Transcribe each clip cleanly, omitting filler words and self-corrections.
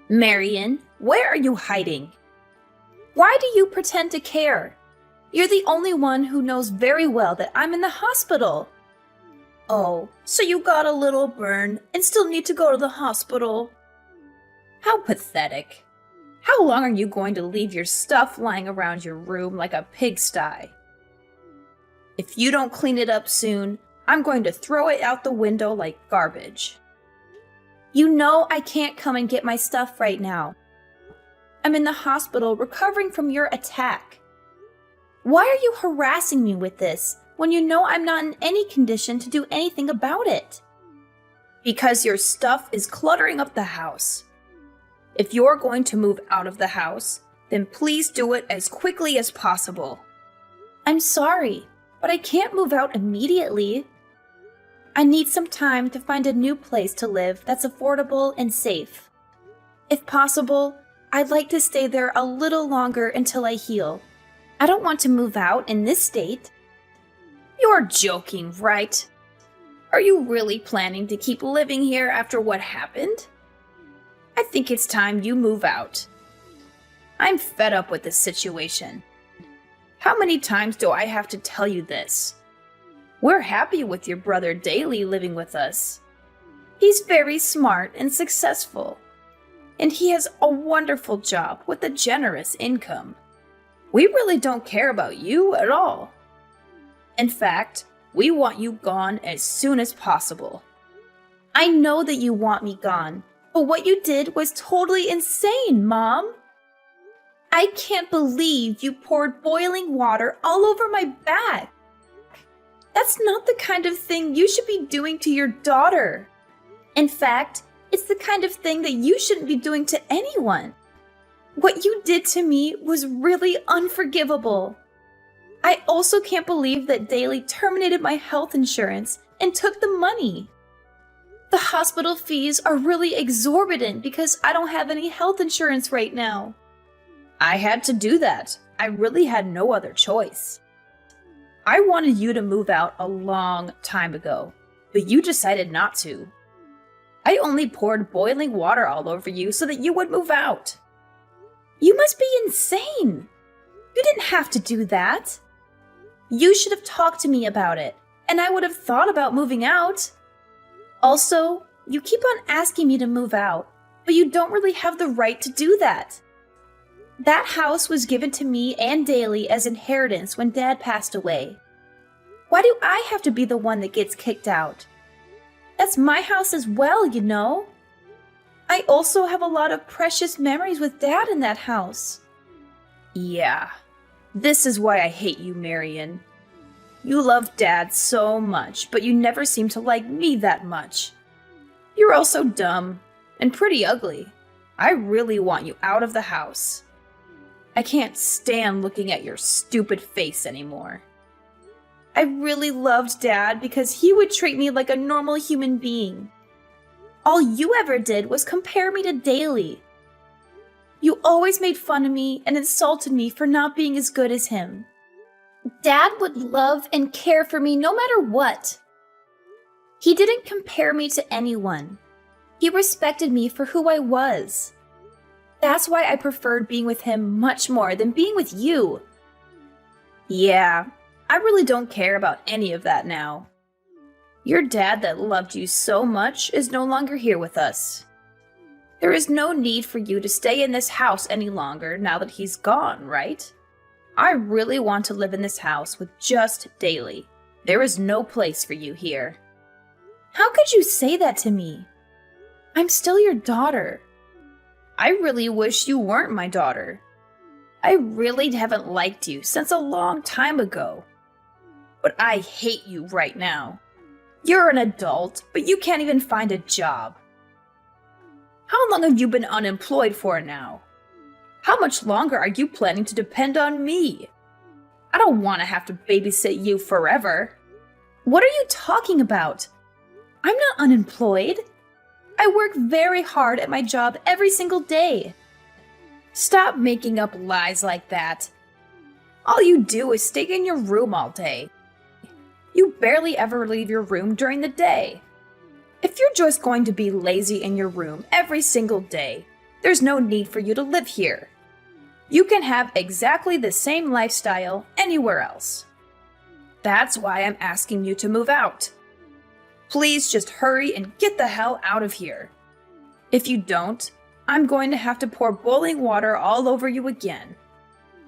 Marion, where are you hiding? Why do you pretend to care? You're the only one who knows very well that I'm in the hospital. Oh, so you got a little burn and still need to go to the hospital? How pathetic. How long are you going to leave your stuff lying around your room like a pigsty? If you don't clean it up soon, I'm going to throw it out the window like garbage. You know I can't come and get my stuff right now. I'm in the hospital recovering from your attack. Why are you harassing me with this when you know I'm not in any condition to do anything about it? Because your stuff is cluttering up the house. If you're going to move out of the house, then please do it as quickly as possible. I'm sorry, but I can't move out immediately. I need some time to find a new place to live that's affordable and safe. If possible, I'd like to stay there a little longer until I heal. I don't want to move out in this state. You're joking, right? Are you really planning to keep living here after what happened? I think it's time you move out. I'm fed up with this situation. How many times do I have to tell you this? We're happy with your brother Daly living with us. He's very smart and successful, and he has a wonderful job with a generous income. We really don't care about you at all. In fact, we want you gone as soon as possible. I know that you want me gone, but what you did was totally insane, Mom. I can't believe you poured boiling water all over my back. That's not the kind of thing you should be doing to your daughter. In fact, it's the kind of thing that you shouldn't be doing to anyone. What you did to me was really unforgivable. I also can't believe that Daly terminated my health insurance and took the money. The hospital fees are really exorbitant because I don't have any health insurance right now. I had to do that. I really had no other choice. I wanted you to move out a long time ago, but you decided not to. I only poured boiling water all over you so that you would move out. You must be insane. You didn't have to do that. You should have talked to me about it, and I would have thought about moving out. Also, you keep on asking me to move out, but you don't really have the right to do that. That house was given to me and Daly as inheritance when Dad passed away. Why do I have to be the one that gets kicked out? That's my house as well, you know. I also have a lot of precious memories with Dad in that house. Yeah, this is why I hate you, Marion. You love Dad so much, but you never seem to like me that much. You're also dumb and pretty ugly. I really want you out of the house. I can't stand looking at your stupid face anymore. I really loved Dad because he would treat me like a normal human being. All you ever did was compare me to Daly. You always made fun of me and insulted me for not being as good as him. Dad would love and care for me no matter what. He didn't compare me to anyone. He respected me for who I was. That's why I preferred being with him much more than being with you. Yeah, I really don't care about any of that now. Your dad that loved you so much is no longer here with us. There is no need for you to stay in this house any longer now that he's gone, right? I really want to live in this house with just Daly. There is no place for you here. How could you say that to me? I'm still your daughter. I really wish you weren't my daughter. I really haven't liked you since a long time ago. But I hate you right now. You're an adult, but you can't even find a job. How long have you been unemployed for now? How much longer are you planning to depend on me? I don't want to have to babysit you forever. What are you talking about? I'm not unemployed. I work very hard at my job every single day. Stop making up lies like that. All you do is stay in your room all day. You barely ever leave your room during the day. If you're just going to be lazy in your room every single day, There's no need for you to live here. You can have exactly the same lifestyle anywhere else. That's why I'm asking you to move out. Please just hurry and get the hell out of here. If you don't, I'm going to have to pour boiling water all over you again.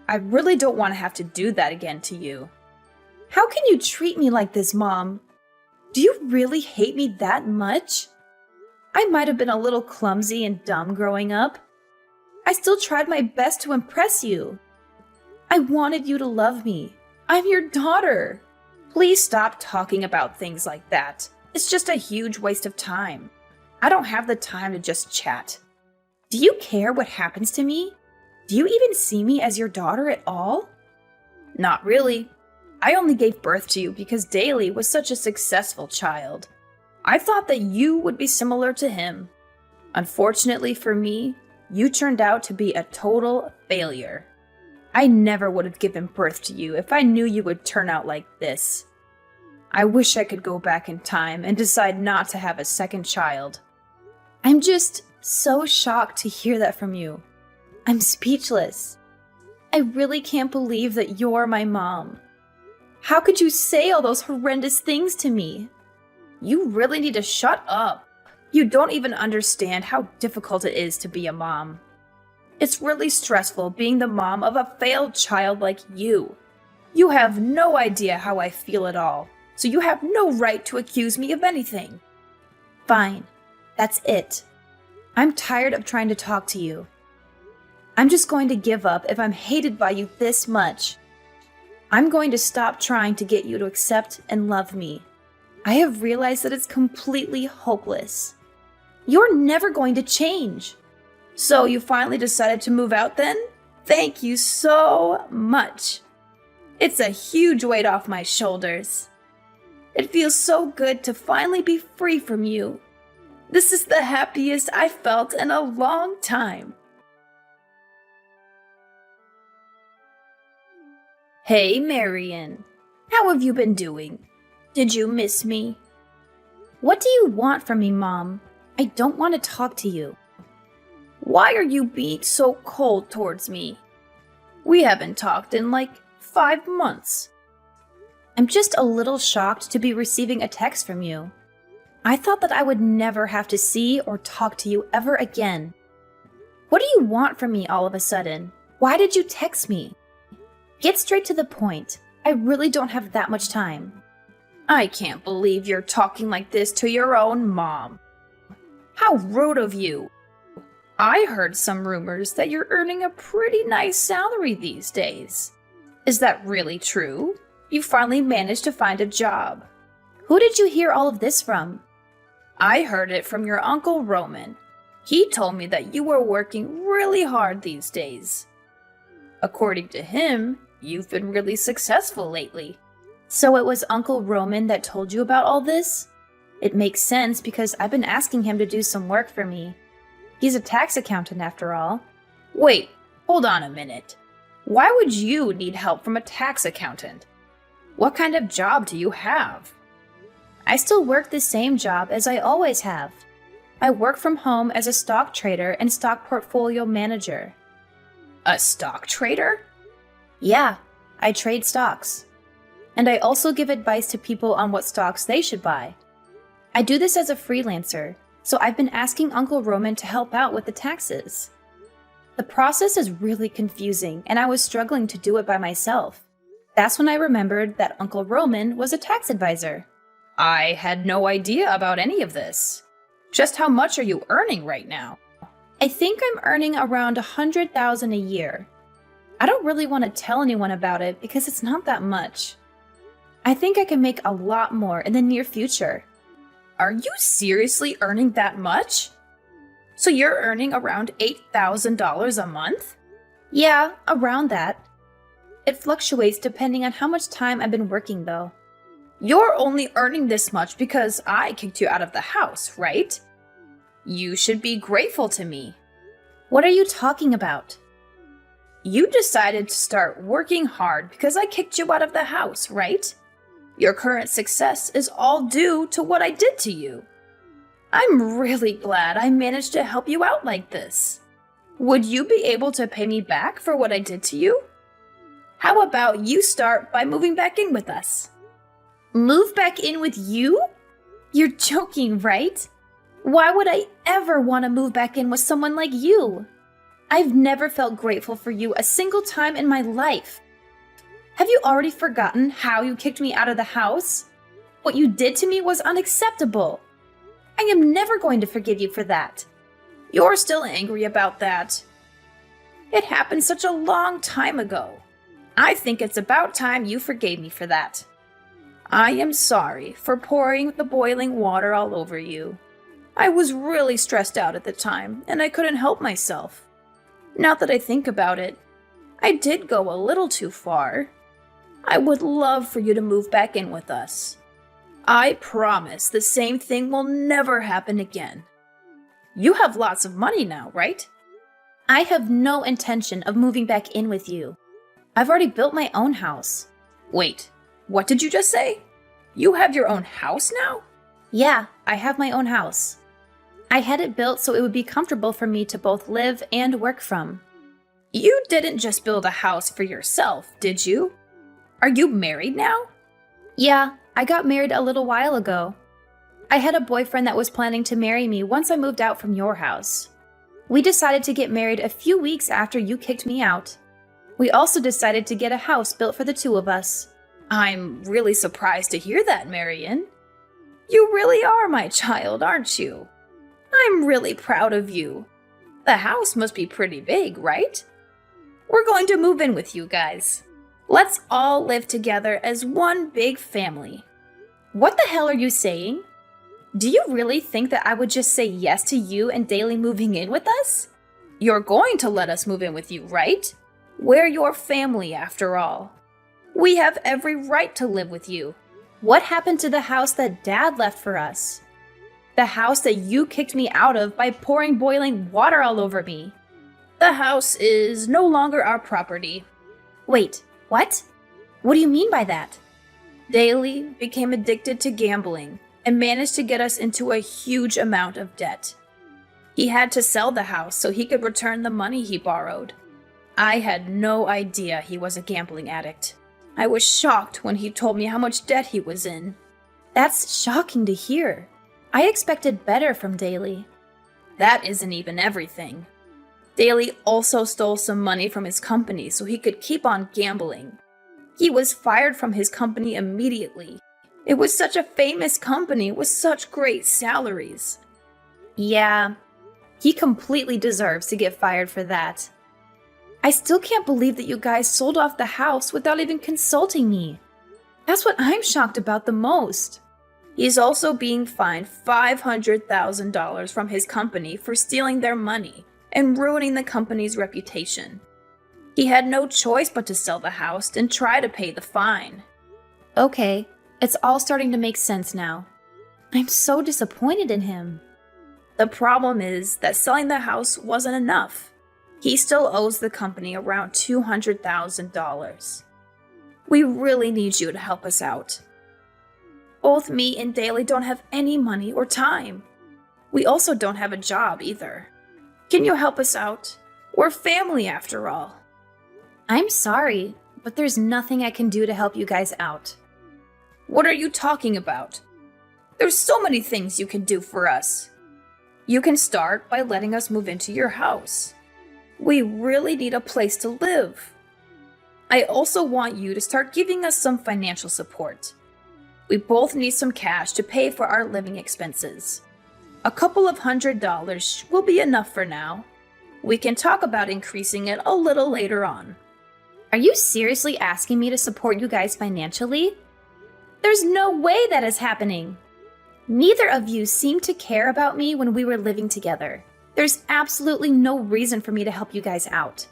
I really don't want to have to do that again to you. How can you treat me like this, Mom? Do you really hate me that much? I might have been a little clumsy and dumb growing up. I still tried my best to impress you. I wanted you to love me. I'm your daughter. Please stop talking about things like that. It's just a huge waste of time. I don't have the time to just chat. Do you care what happens to me? Do you even see me as your daughter at all? Not really. I only gave birth to you because Daly was such a successful child. I thought that you would be similar to him. Unfortunately for me, you turned out to be a total failure. I never would have given birth to you if I knew you would turn out like this. I wish I could go back in time and decide not to have a second child. I'm just so shocked to hear that from you. I'm speechless. I really can't believe that you're my mom. How could you say all those horrendous things to me? You really need to shut up. You don't even understand how difficult it is to be a mom. It's really stressful being the mom of a failed child like you. You have no idea how I feel at all, so you have no right to accuse me of anything. Fine, that's it. I'm tired of trying to talk to you. I'm just going to give up if I'm hated by you this much. I'm going to stop trying to get you to accept and love me. I have realized that it's completely hopeless. You're never going to change. So you finally decided to move out then? Thank you so much. It's a huge weight off my shoulders. It feels so good to finally be free from you. This is the happiest I've felt in a long time. Hey, Marion. How have you been doing? Did you miss me? What do you want from me, Mom? I don't want to talk to you. Why are you being so cold towards me? We haven't talked in like 5 months. I'm just a little shocked to be receiving a text from you. I thought that I would never have to see or talk to you ever again. What do you want from me all of a sudden? Why did you text me? Get straight to the point. I really don't have that much time. I can't believe you're talking like this to your own mom. How rude of you. I heard some rumors that you're earning a pretty nice salary these days. Is that really true? You finally managed to find a job. Who did you hear all of this from? I heard it from your Uncle Roman. He told me that you were working really hard these days. According to him, you've been really successful lately. So it was Uncle Roman that told you about all this? It makes sense because I've been asking him to do some work for me. He's a tax accountant after all. Wait, hold on a minute. Why would you need help from a tax accountant? What kind of job do you have? I still work the same job as I always have. I work from home as a stock trader and stock portfolio manager. A stock trader? Yeah, I trade stocks. And I also give advice to people on what stocks they should buy. I do this as a freelancer, so I've been asking Uncle Roman to help out with the taxes. The process is really confusing, and I was struggling to do it by myself. That's when I remembered that Uncle Roman was a tax advisor. I had no idea about any of this. Just how much are you earning right now? I think I'm earning around $100,000 a year. I don't really want to tell anyone about it because it's not that much. I think I can make a lot more in the near future. Are you seriously earning that much? So you're earning around $8,000 a month? Yeah, around that. It fluctuates depending on how much time I've been working though. You're only earning this much because I kicked you out of the house, right? You should be grateful to me. What are you talking about? You decided to start working hard because I kicked you out of the house, right? Your current success is all due to what I did to you. I'm really glad I managed to help you out like this. Would you be able to pay me back for what I did to you? How about you start by moving back in with us? Move back in with you? You're joking, right? Why would I ever want to move back in with someone like you? I've never felt grateful for you a single time in my life. Have you already forgotten how you kicked me out of the house? What you did to me was unacceptable. I am never going to forgive you for that. You're still angry about that. It happened such a long time ago. I think it's about time you forgave me for that. I am sorry for pouring the boiling water all over you. I was really stressed out at the time, and I couldn't help myself. Now that I think about it, I did go a little too far. I would love for you to move back in with us. I promise the same thing will never happen again. You have lots of money now, right? I have no intention of moving back in with you. I've already built my own house. Wait, what did you just say? You have your own house now? Yeah, I have my own house. I had it built so it would be comfortable for me to both live and work from. You didn't just build a house for yourself, did you? Are you married now? Yeah, I got married a little while ago. I had a boyfriend that was planning to marry me once I moved out from your house. We decided to get married a few weeks after you kicked me out. We also decided to get a house built for the two of us. I'm really surprised to hear that, Marion. You really are my child, aren't you? I'm really proud of you. The house must be pretty big, right? We're going to move in with you guys. Let's all live together as one big family. What the hell are you saying? Do you really think that I would just say yes to you and Daly moving in with us? You're going to let us move in with you, right? We're your family, after all. We have every right to live with you. What happened to the house that Dad left for us? The house that you kicked me out of by pouring boiling water all over me. The house is no longer our property. Wait, what? What do you mean by that? Daly became addicted to gambling and managed to get us into a huge amount of debt. He had to sell the house so he could return the money he borrowed. I had no idea he was a gambling addict. I was shocked when he told me how much debt he was in. That's shocking to hear. I expected better from Daly. That isn't even everything. Daly also stole some money from his company so he could keep on gambling. He was fired from his company immediately. It was such a famous company with such great salaries. Yeah, he completely deserves to get fired for that. I still can't believe that you guys sold off the house without even consulting me. That's what I'm shocked about the most. He's also being fined $500,000 from his company for stealing their money and ruining the company's reputation. He had no choice but to sell the house and try to pay the fine. Okay, it's all starting to make sense now. I'm so disappointed in him. The problem is that selling the house wasn't enough. He still owes the company around $200,000. We really need you to help us out. Both me and Daly don't have any money or time. We also don't have a job either. Can you help us out? We're family after all. I'm sorry, but there's nothing I can do to help you guys out. What are you talking about? There's so many things you can do for us. You can start by letting us move into your house. We really need a place to live. I also want you to start giving us some financial support. We both need some cash to pay for our living expenses. A couple of $100 will be enough for now. We can talk about increasing it a little later on. Are you seriously asking me to support you guys financially? There's no way that is happening. Neither of you seemed to care about me when we were living together. There's absolutely no reason for me to help you guys out.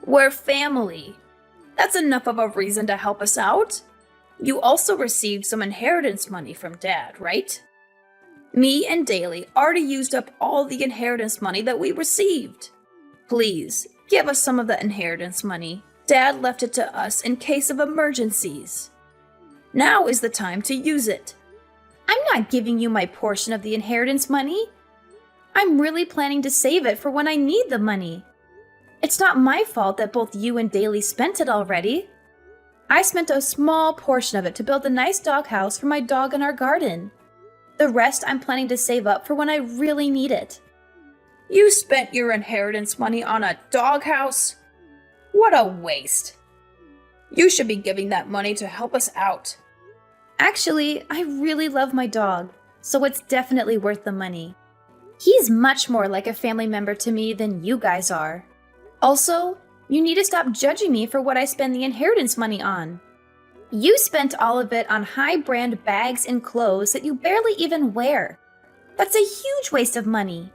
We're family. That's enough of a reason to help us out. You also received some inheritance money from Dad, right? Me and Daly already used up all the inheritance money that we received. Please, give us some of the inheritance money. Dad left it to us in case of emergencies. Now is the time to use it. I'm not giving you my portion of the inheritance money. I'm really planning to save it for when I need the money. It's not my fault that both you and Daly spent it already. I spent a small portion of it to build a nice doghouse for my dog in our garden. The rest I'm planning to save up for when I really need it. You spent your inheritance money on a doghouse? What a waste. You should be giving that money to help us out. Actually, I really love my dog, so it's definitely worth the money. He's much more like a family member to me than you guys are. Also, you need to stop judging me for what I spend the inheritance money on. You spent all of it on high-brand bags and clothes that you barely even wear. That's a huge waste of money.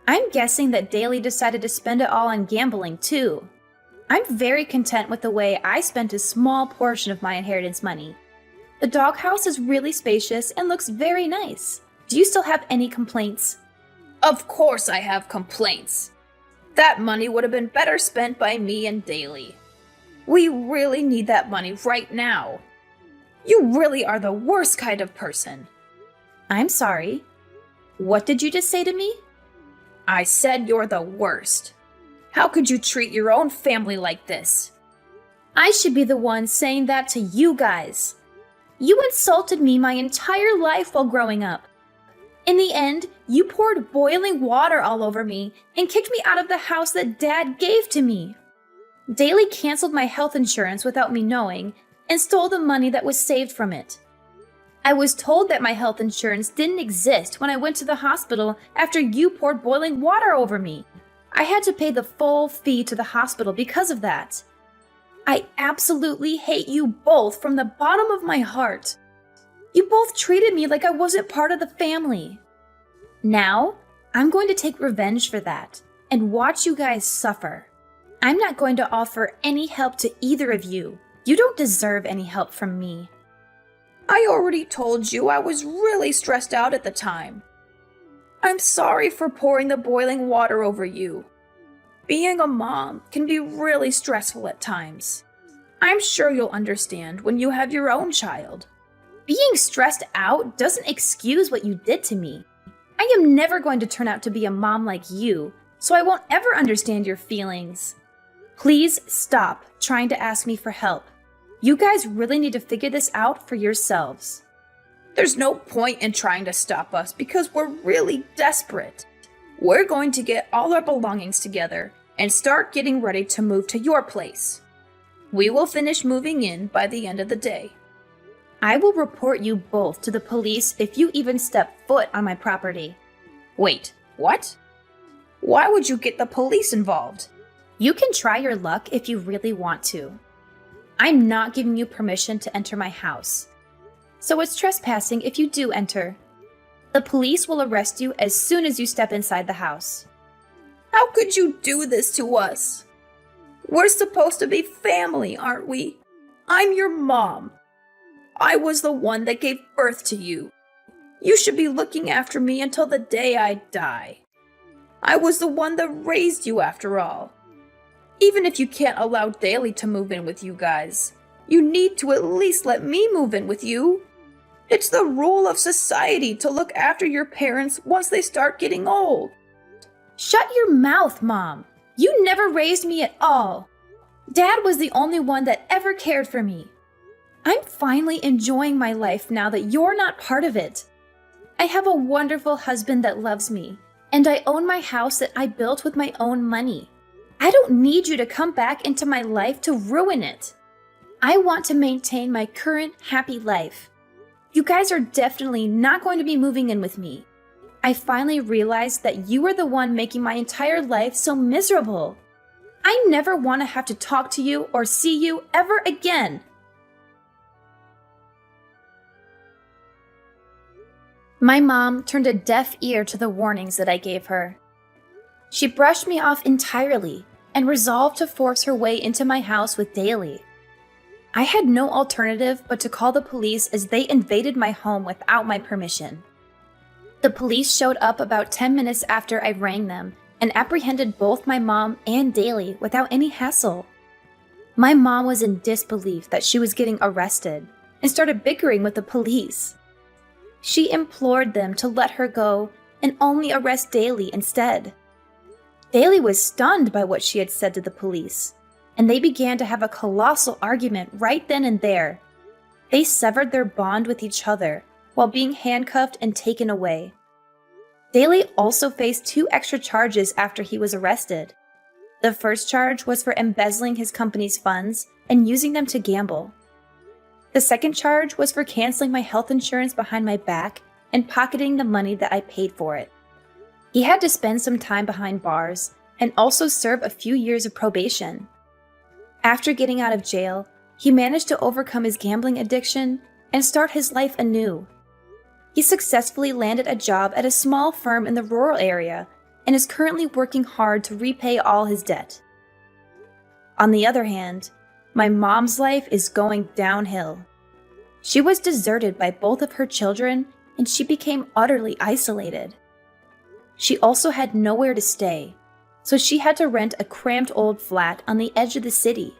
I'm guessing that Daly decided to spend it all on gambling, too. I'm very content with the way I spent a small portion of my inheritance money. The doghouse is really spacious and looks very nice. Do you still have any complaints? Of course I have complaints. That money would have been better spent by me and Daly. We really need that money right now. You really are the worst kind of person. I'm sorry. What did you just say to me? I said you're the worst. How could you treat your own family like this? I should be the one saying that to you guys. You insulted me my entire life while growing up. In the end, you poured boiling water all over me and kicked me out of the house that Dad gave to me. Daly canceled my health insurance without me knowing and stole the money that was saved from it. I was told that my health insurance didn't exist when I went to the hospital after you poured boiling water over me. I had to pay the full fee to the hospital because of that. I absolutely hate you both from the bottom of my heart. You both treated me like I wasn't part of the family. Now, I'm going to take revenge for that and watch you guys suffer. I'm not going to offer any help to either of you. You don't deserve any help from me. I already told you I was really stressed out at the time. I'm sorry for pouring the boiling water over you. Being a mom can be really stressful at times. I'm sure you'll understand when you have your own child. Being stressed out doesn't excuse what you did to me. I am never going to turn out to be a mom like you, so I won't ever understand your feelings. Please stop trying to ask me for help. You guys really need to figure this out for yourselves. There's no point in trying to stop us because we're really desperate. We're going to get all our belongings together and start getting ready to move to your place. We will finish moving in by the end of the day. I will report you both to the police if you even step foot on my property. Wait, what? Why would you get the police involved? You can try your luck if you really want to. I'm not giving you permission to enter my house. So it's trespassing if you do enter. The police will arrest you as soon as you step inside the house. How could you do this to us? We're supposed to be family, aren't we? I'm your mom. I was the one that gave birth to you. You should be looking after me until the day I die. I was the one that raised you after all. Even if you can't allow Daly to move in with you guys, you need to at least let me move in with you. It's the rule of society to look after your parents once they start getting old. Shut your mouth, Mom. You never raised me at all. Dad was the only one that ever cared for me. I'm finally enjoying my life now that you're not part of it. I have a wonderful husband that loves me, and I own my house that I built with my own money. I don't need you to come back into my life to ruin it. I want to maintain my current happy life. You guys are definitely not going to be moving in with me. I finally realized that you are the one making my entire life so miserable. I never want to have to talk to you or see you ever again. My mom turned a deaf ear to the warnings that I gave her. She brushed me off entirely and resolved to force her way into my house with Daly. I had no alternative but to call the police as they invaded my home without my permission. The police showed up about 10 minutes after I rang them and apprehended both my mom and Daly without any hassle. My mom was in disbelief that she was getting arrested and started bickering with the police. She implored them to let her go and only arrest Daly instead. Daly was stunned by what she had said to the police, and they began to have a colossal argument right then and there. They severed their bond with each other while being handcuffed and taken away. Daly also faced 2 extra charges after he was arrested. The first charge was for embezzling his company's funds and using them to gamble. The second charge was for canceling my health insurance behind my back and pocketing the money that I paid for it. He had to spend some time behind bars and also serve a few years of probation. After getting out of jail, he managed to overcome his gambling addiction and start his life anew. He successfully landed a job at a small firm in the rural area and is currently working hard to repay all his debt. On the other hand, my mom's life is going downhill. She was deserted by both of her children and she became utterly isolated. She also had nowhere to stay, so she had to rent a cramped old flat on the edge of the city.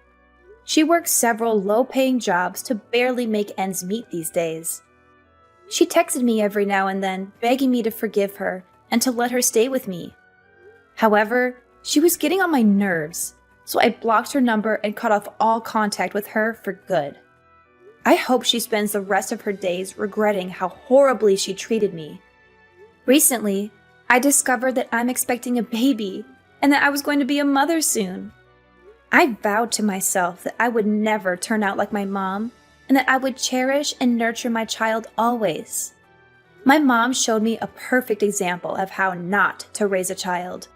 She works several low-paying jobs to barely make ends meet these days. She texted me every now and then, begging me to forgive her and to let her stay with me. However, she was getting on my nerves, so I blocked her number and cut off all contact with her for good. I hope she spends the rest of her days regretting how horribly she treated me. Recently, I discovered that I'm expecting a baby and that I was going to be a mother soon. I vowed to myself that I would never turn out like my mom and that I would cherish and nurture my child always. My mom showed me a perfect example of how not to raise a child.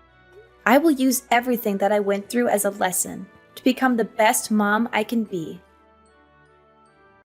I will use everything that I went through as a lesson to become the best mom I can be.